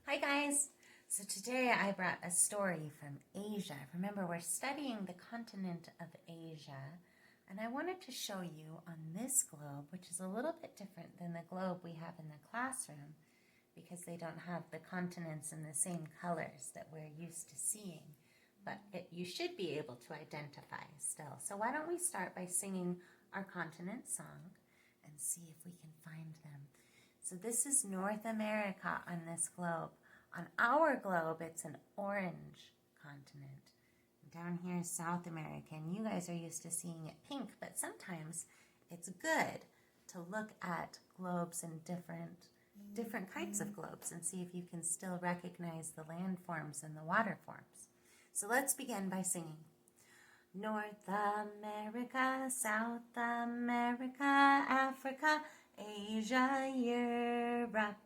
Hi guys! So today I brought a story from Asia. Remember, we're studying the continent of Asia, and I wanted to show you on this globe, which is a little bit different than the globe we have in the classroom because they don't have the continents in the same colors that we're used to seeing, but you should be able to identify still. So why don't we start by singing our continent song and see if we can find them. So this is North America on this globe. On our globe, it's an orange continent. Down here is South America, and you guys are used to seeing it pink, but sometimes it's good to look at globes and different kinds of globes and see if you can still recognize the landforms and the water forms. So let's begin by singing. North America, South America, Africa, Asia, Europe.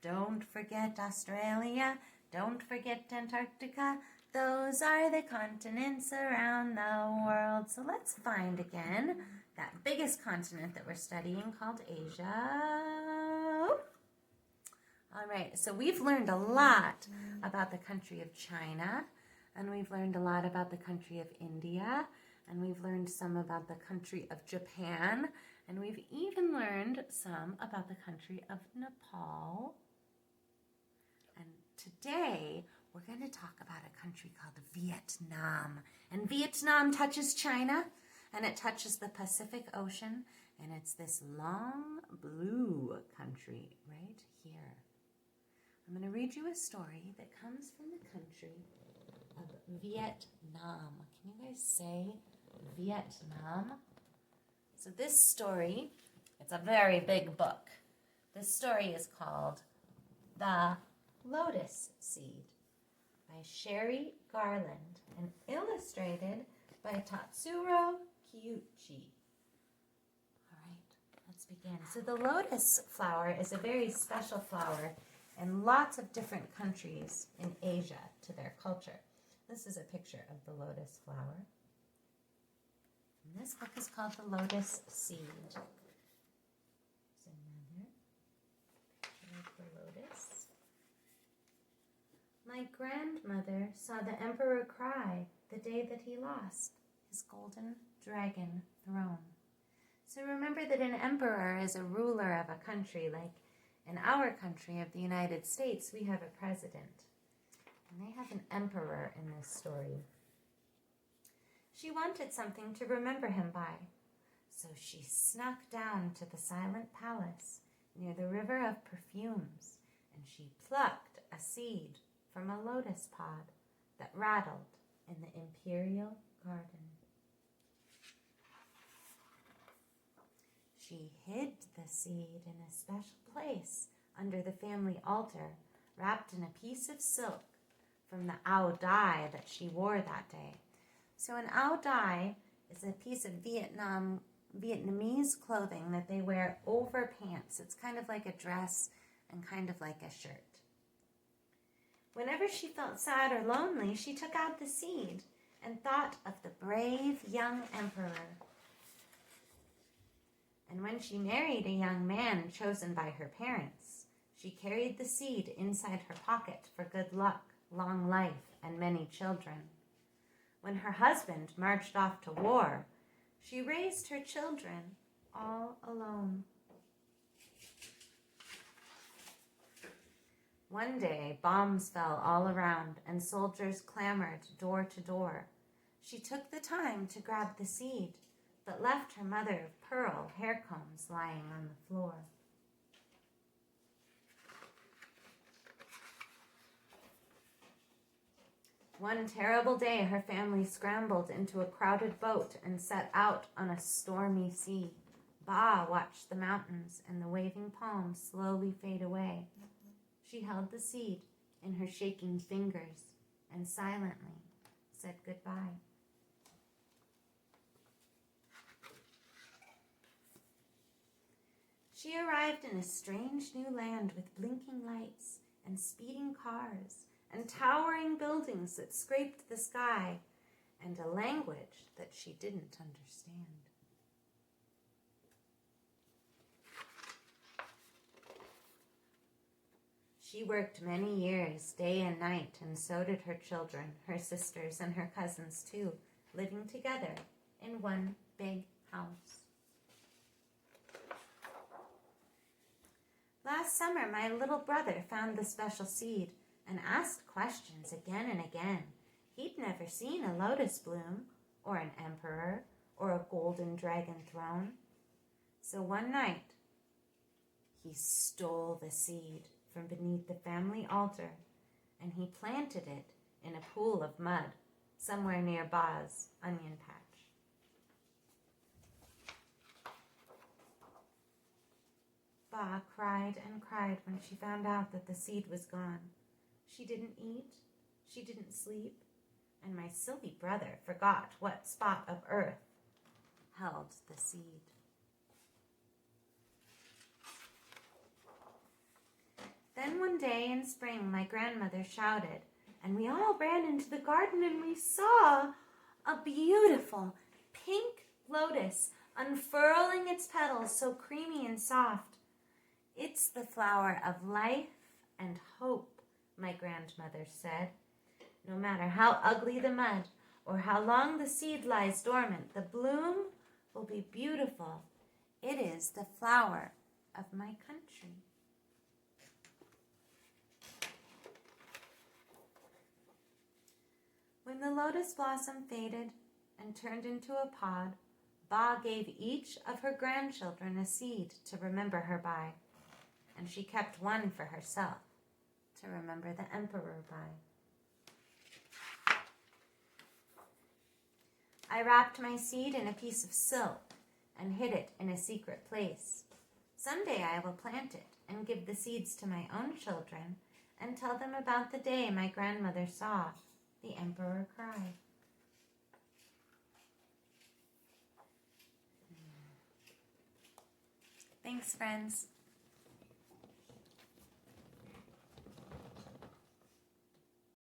Don't forget Australia, don't forget Antarctica. Those are the continents around the world. So let's find again that biggest continent that we're studying called Asia. All right, so we've learned a lot about the country of China, and we've learned a lot about the country of India, and we've learned some about the country of Japan, and we've even learned some about the country of Nepal. And today, we're going to talk about a country called Vietnam. And Vietnam touches China, and it touches the Pacific Ocean, and it's this long blue country right here. I'm going to read you a story that comes from the country of Vietnam. Can you guys say Vietnam? So this story, it's a very big book. This story is called The Lotus Seed by Sherry Garland and illustrated by Tatsuro Kyuchi. All right, let's begin. So the lotus flower is a very special flower in lots of different countries in Asia to their culture. This is a picture of the lotus flower. And this book is called The Lotus Seed. There's another picture of the lotus. My grandmother saw the emperor cry the day that he lost his golden dragon throne. So remember that an emperor is a ruler of a country. Like in our country of the United States, we have a president. And they have an emperor in this story. She wanted something to remember him by, so she snuck down to the silent palace near the river of perfumes, and she plucked a seed from a lotus pod that rattled in the imperial garden. She hid the seed in a special place under the family altar, wrapped in a piece of silk from the ao dai that she wore that day. So an ao dai is a piece of Vietnamese clothing that they wear over pants. It's kind of like a dress and kind of like a shirt. Whenever she felt sad or lonely, she took out the seed and thought of the brave young emperor. And when she married a young man chosen by her parents, she carried the seed inside her pocket for good luck, long life, and many children. When her husband marched off to war, she raised her children all alone. One day, bombs fell all around and soldiers clamored door to door. She took the time to grab the seed, but left her mother of pearl hair combs lying on the floor. One terrible day, her family scrambled into a crowded boat and set out on a stormy sea. Ba watched the mountains and the waving palms slowly fade away. She held the seed in her shaking fingers and silently said goodbye. She arrived in a strange new land with blinking lights and speeding cars and towering buildings that scraped the sky, and a language that she didn't understand. She worked many years, day and night, and so did her children, her sisters, and her cousins too, living together in one big house. Last summer, my little brother found the special seed and asked questions again and again. He'd never seen a lotus bloom, or an emperor, or a golden dragon throne. So one night, he stole the seed from beneath the family altar, and he planted it in a pool of mud somewhere near Ba's onion patch. Ba cried and cried when she found out that the seed was gone. She didn't eat, she didn't sleep, and my silly brother forgot what spot of earth held the seed. Then one day in spring, my grandmother shouted, and we all ran into the garden, and we saw a beautiful pink lotus unfurling its petals so creamy and soft. It's the flower of life and hope, my grandmother said. No matter how ugly the mud or how long the seed lies dormant, the bloom will be beautiful. It is the flower of my country. When the lotus blossom faded and turned into a pod, Ba gave each of her grandchildren a seed to remember her by, and she kept one for herself to remember the emperor by. I wrapped my seed in a piece of silk and hid it in a secret place. Someday I will plant it and give the seeds to my own children and tell them about the day my grandmother saw the emperor cry. Thanks, friends.